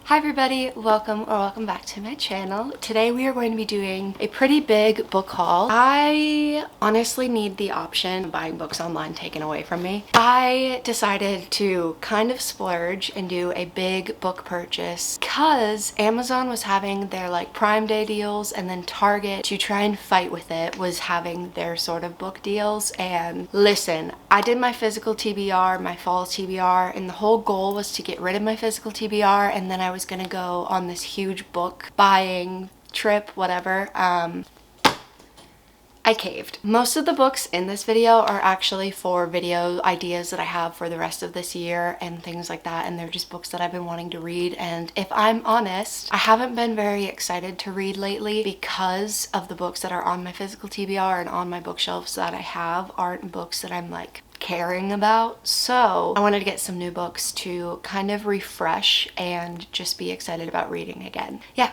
Hi everybody, welcome back to my channel. Today we are going to be doing a pretty big book haul. I honestly need the option of buying books online taken away from me. I decided to kind of splurge and do a big book purchase because Amazon was having their like Prime Day deals, and then Target, to try and fight with it, was having their sort of book deals. And listen, I did my physical TBR, my fall TBR, and the whole goal was to get rid of my physical TBR, and then I was gonna go on this huge book buying trip, whatever. I caved. Most of the books in this video are actually for video ideas that I have for the rest of this year and things like that, and they're just books that I've been wanting to read. And if I'm honest, I haven't been very excited to read lately because of the books that are on my physical TBR and on my bookshelves that I have aren't books that I'm like caring about. So I wanted to get some new books to kind of refresh and just be excited about reading again. Yeah.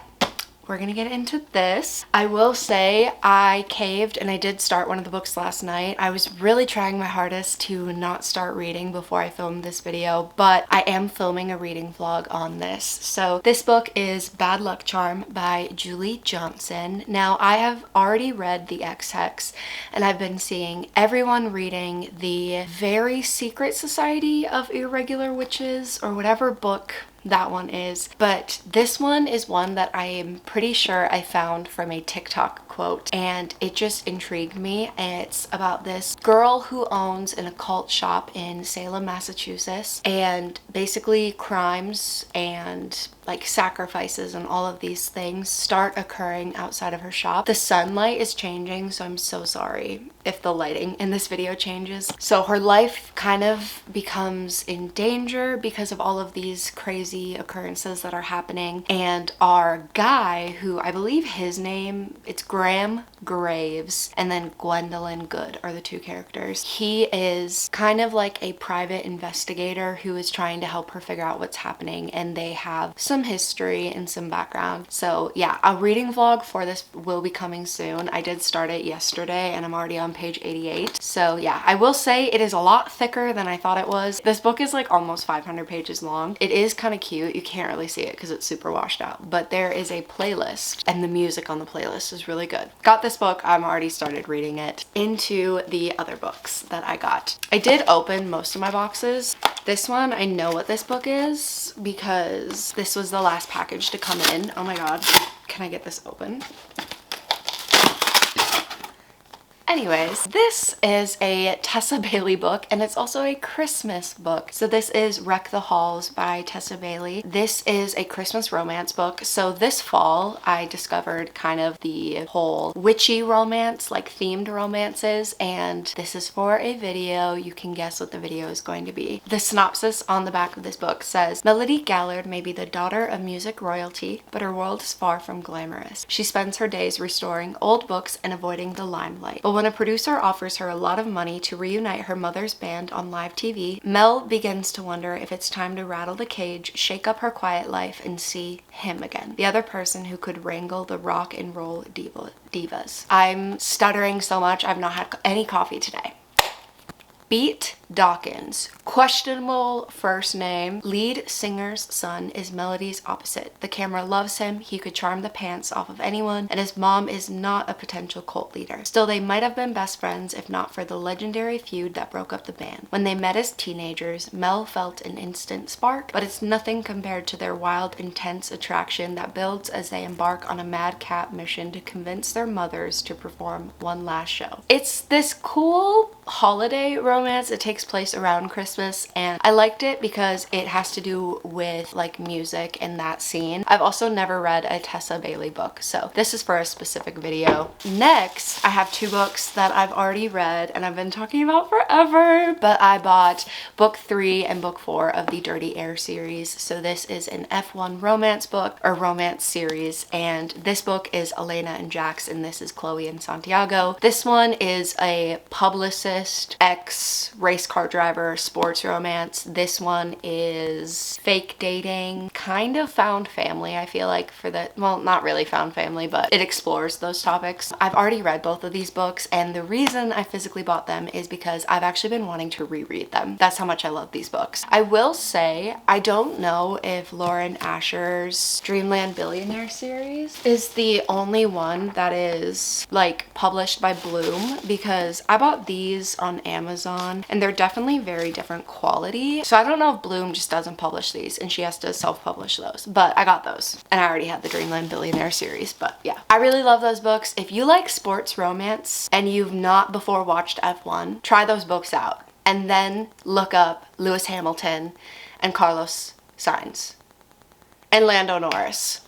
We're gonna get into this. I will say I caved and I did start one of the books last night. I was really trying my hardest to not start reading before I filmed this video, but I am filming a reading vlog on this. So this book is Bad Luck Charm by Julie Johnson. Now I have already read The Ex-Hex, and I've been seeing everyone reading the Very Secret Society of Irregular Witches, or whatever book that one is, but this one is one that I am pretty sure I found from a TikTok quote, and it just intrigued me. It's about this girl who owns an occult shop in Salem, Massachusetts, and basically crimes and like sacrifices and all of these things start occurring outside of her shop. The sunlight is changing, so I'm so sorry if the lighting in this video changes. So her life kind of becomes in danger because of all of these crazy occurrences that are happening. And our guy, who I believe his name, it's Graham Graves, and then Gwendolyn Good are the two characters. He is kind of like a private investigator who is trying to help her figure out what's happening, and they have some history and some background. So yeah, a reading vlog for this will be coming soon. I did start it yesterday and I'm already on page 88. So yeah, I will say it is a lot thicker than I thought it was. This book is like almost 500 pages long. It is kind of cute. You can't really see it because it's super washed out, but there is a playlist and the music on the playlist is really good. Got this book, I'm already started reading it. Into the other books that I got. I did open most of my boxes. This one, I know what this book is because this was the last package to come in. Oh my god, can I get this open? Anyways, this is a Tessa Bailey book, and it's also a Christmas book. So this is Wreck the Halls by Tessa Bailey. This is a Christmas romance book. So this fall, I discovered kind of the whole witchy romance, like themed romances, and this is for a video. You can guess what the video is going to be. The synopsis on the back of this book says, Melody Gallard may be the daughter of music royalty, but her world is far from glamorous. She spends her days restoring old books and avoiding the limelight. But when a producer offers her a lot of money to reunite her mother's band on live TV, Mel begins to wonder if it's time to rattle the cage, shake up her quiet life, and see him again. The other person who could wrangle the rock and roll divas. I'm stuttering so much, I've not had any coffee today. Beat Dawkins, questionable first name, lead singer's son, is Melody's opposite. The camera loves him, he could charm the pants off of anyone, and his mom is not a potential cult leader. Still, they might have been best friends if not for the legendary feud that broke up the band. When they met as teenagers, Mel felt an instant spark, but it's nothing compared to their wild, intense attraction that builds as they embark on a madcap mission to convince their mothers to perform one last show. It's this cool holiday romance. It takes place around Christmas, and I liked it because it has to do with like music and that scene. I've also never read a Tessa Bailey book, so this is for a specific video. Next, I have two books that I've already read and I've been talking about forever, but I bought book 3 and book 4 of the Dirty Air series. So this is an F1 romance book, or romance series, and this book is Elena and Jax, and this is Chloe and Santiago. This one is a publicist, ex race race car driver, sports romance. This one is fake dating, kind of found family, I feel like, for the, well, not really found family, but it explores those topics. I've already read both of these books, and the reason I physically bought them is because I've actually been wanting to reread them. That's how much I love these books. I will say, I don't know if Lauren Asher's Dreamland Billionaire series is the only one that is like published by Bloom, because I bought these on Amazon and they're definitely very different quality. So I don't know if Bloom just doesn't publish these and she has to self-publish those, but I got those and I already had the Dreamland Billionaire series. But yeah, I really love those books. If you like sports romance and you've not before watched F1, try those books out and then look up Lewis Hamilton and Carlos Sainz and Lando Norris.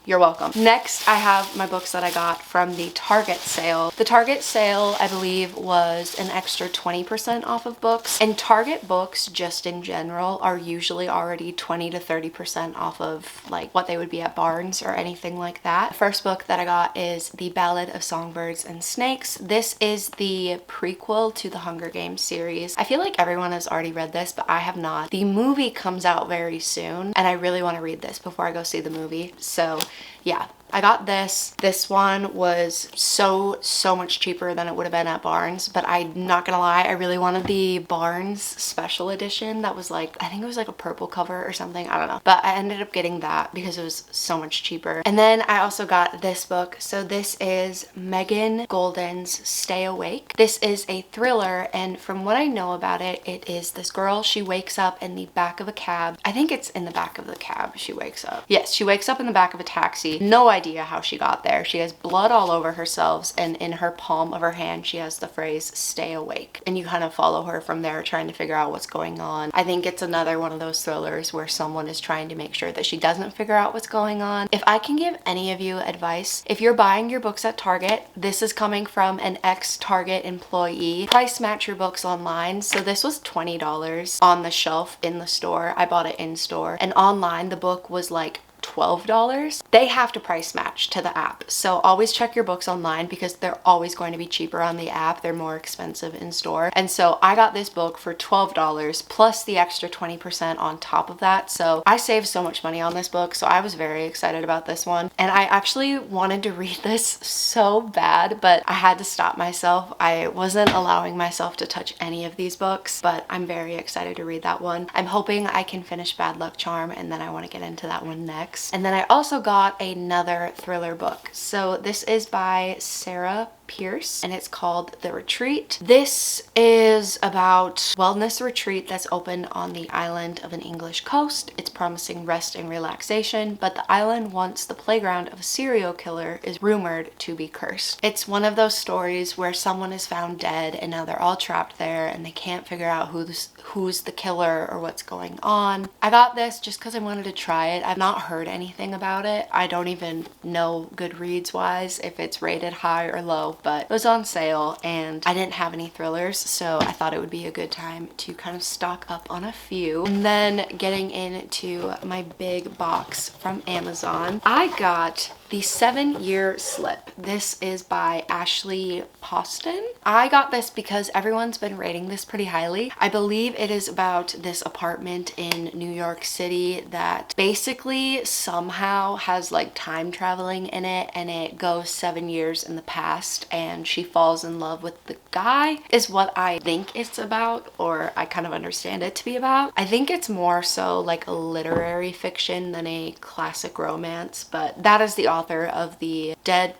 You're welcome. Next, I have my books that I got from the Target sale. The Target sale, I believe, was an extra 20% off of books. And Target books, just in general, are usually already 20 to 30% off of like what they would be at Barnes or anything like that. The first book that I got is The Ballad of Songbirds and Snakes. This is the prequel to the Hunger Games series. I feel like everyone has already read this, but I have not. The movie comes out very soon, and I really want to read this before I go see the movie. So yeah, I got this. This one was so much cheaper than it would have been at Barnes, but I'm not gonna lie, I really wanted the Barnes special edition that was like, I think it was like a purple cover or something, I don't know. But I ended up getting that because it was so much cheaper. And then I also got this book. So this is Megan Golden's Stay Awake. This is a thriller, and from what I know about it, it is this girl, she wakes up in the back of a cab. I think it's in the back of the cab she wakes up. Yes, she wakes up in the back of a taxi. No idea how she got there. She has blood all over herself, and in her palm of her hand she has the phrase "stay awake," and you kind of follow her from there trying to figure out what's going on. I think it's another one of those thrillers where someone is trying to make sure that she doesn't figure out what's going on. If I can give any of you advice, if you're buying your books at Target, this is coming from an ex-Target employee. Price match your books online. So this was $20 on the shelf in the store. I bought it in store, and online the book was like $12. They have to price match to the app. So always check your books online because they're always going to be cheaper on the app. They're more expensive in store. And so I got this book for $12 plus the extra 20% on top of that. So I saved so much money on this book. So I was very excited about this one. And I actually wanted to read this so bad, but I had to stop myself. I wasn't allowing myself to touch any of these books, but I'm very excited to read that one. I'm hoping I can finish Bad Luck Charm, and then I want to get into that one next. And then I also got another thriller book. So this is by Sarah Pierce and it's called The Retreat. This is about wellness retreat that's open on the island of an English coast. It's promising rest and relaxation, but the island, once the playground of a serial killer, is rumored to be cursed. It's one of those stories where someone is found dead and now they're all trapped there and they can't figure out who's the killer or what's going on. I got this just because I wanted to try it. I've not heard anything about it. I don't even know Goodreads wise if it's rated high or low, but it was on sale and I didn't have any thrillers, so I thought it would be a good time to kind of stock up on a few. And then getting into my big box from Amazon, I got The 7-Year Slip. This is by Ashley Poston. I got this because everyone's been rating this pretty highly. I believe it is about this apartment in New York City that basically somehow has like time traveling in it, and it goes 7 years in the past and she falls in love with the guy, is what I think it's about, or I kind of understand it to be about. I think it's more so like a literary fiction than a classic romance, but that is the author of the Dead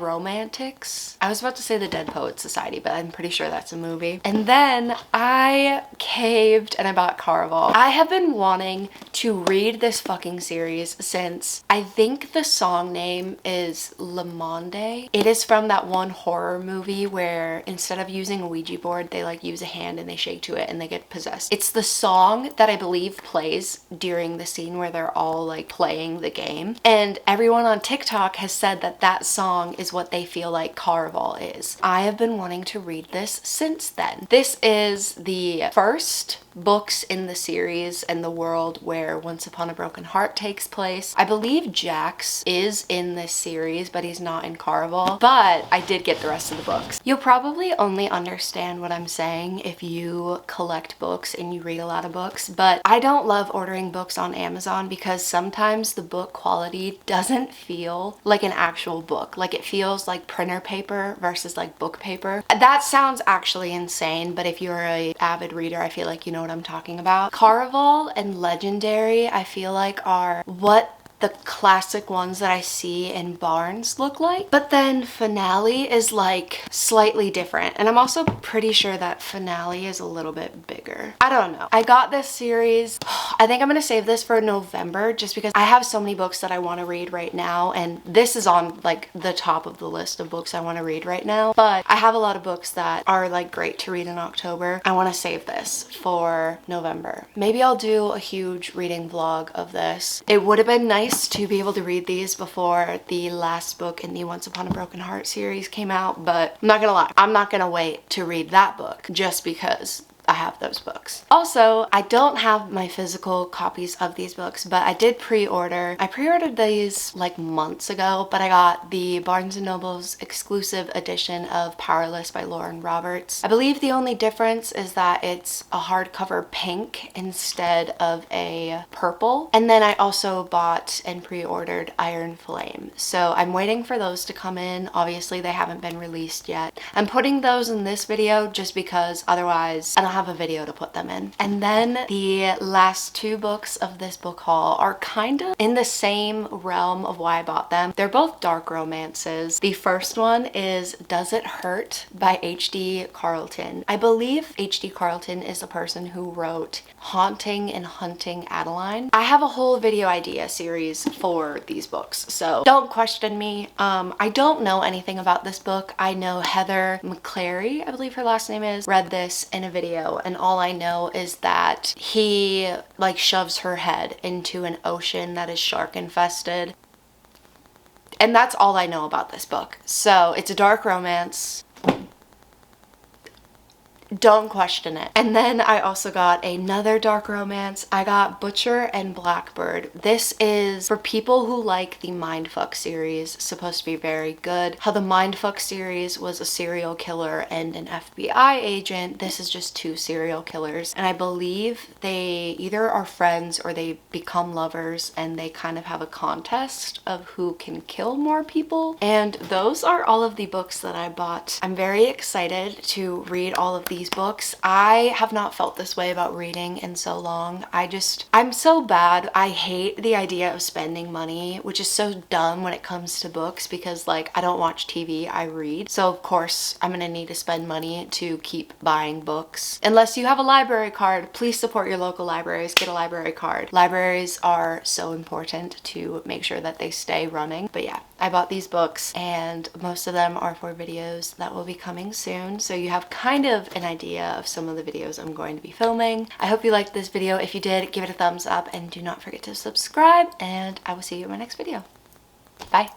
Romantics. I was about to say the Dead Poets Society, but I'm pretty sure that's a movie. And then I caved and I bought Caraval. I have been wanting to read this fucking series since, I think the song name is Le Monde. It is from that one horror movie where instead of using a Ouija board, they like use a hand and they shake to it and they get possessed. It's the song that I believe plays during the scene where they're all like playing the game. And everyone on TikTok has said that that song is what they feel like Caraval is. I have been wanting to read this since then. This is the first books in the series and the world where Once Upon a Broken Heart takes place. I believe Jax is in this series, but he's not in Caraval, but I did get the rest of the books. You'll probably only understand what I'm saying if you collect books and you read a lot of books, but I don't love ordering books on Amazon because sometimes the book quality doesn't feel like an actual book. Like it feels like printer paper versus like book paper. That sounds actually insane, but if you're an avid reader, I feel like you know what I'm talking about. Caraval and Legendary, I feel like are what the classic ones that I see in Barnes look like. But then Finale is like slightly different. And I'm also pretty sure that Finale is a little bit bigger. I don't know. I got this series. I think I'm gonna save this for November just because I have so many books that I want to read right now. And this is on like the top of the list of books I want to read right now. But I have a lot of books that are like great to read in October. I want to save this for November. Maybe I'll do a huge reading vlog of this. It would have been nice to be able to read these before the last book in the Once Upon a Broken Heart series came out, but I'm not gonna lie, I'm not gonna wait to read that book just because I have those books. Also, I don't have my physical copies of these books, but I did pre-order. I pre-ordered these like months ago, but I got the Barnes & Noble's exclusive edition of Powerless by Lauren Roberts. I believe the only difference is that it's a hardcover pink instead of a purple. And then I also bought and pre-ordered Iron Flame. So I'm waiting for those to come in. Obviously, they haven't been released yet. I'm putting those in this video just because otherwise I don't have a video to put them in. And then the last two books of this book haul are kind of in the same realm of why I bought them. They're both dark romances. The first one is Does It Hurt by H.D. Carlton. I believe H.D. Carlton is the person who wrote Haunting and Hunting Adeline. I have a whole video idea series for these books, so don't question me. I don't know anything about this book. I know Heather McClary, I believe her last name is, read this in a video, and all I know is that he like shoves her head into an ocean that is shark infested. And that's all I know about this book. So it's a dark romance. Don't question it. And then I also got another dark romance. I got Butcher and Blackbird. This is for people who like the Mindfuck series. Supposed to be very good. How the Mindfuck series was a serial killer and an FBI agent. This is just two serial killers. And I believe they either are friends or they become lovers and they kind of have a contest of who can kill more people. And those are all of the books that I bought. I'm very excited to read all of these books. I have not felt this way about reading in so long. I'm so bad. I hate the idea of spending money, which is so dumb when it comes to books because like I don't watch TV, I read. So of course I'm gonna need to spend money to keep buying books. Unless you have a library card, please support your local libraries. Get a library card. Libraries are so important to make sure that they stay running. But yeah, I bought these books and most of them are for videos that will be coming soon. So you have kind of an idea of some of the videos I'm going to be filming. I hope you liked this video. If you did, give it a thumbs up and do not forget to subscribe, and I will see you in my next video. Bye.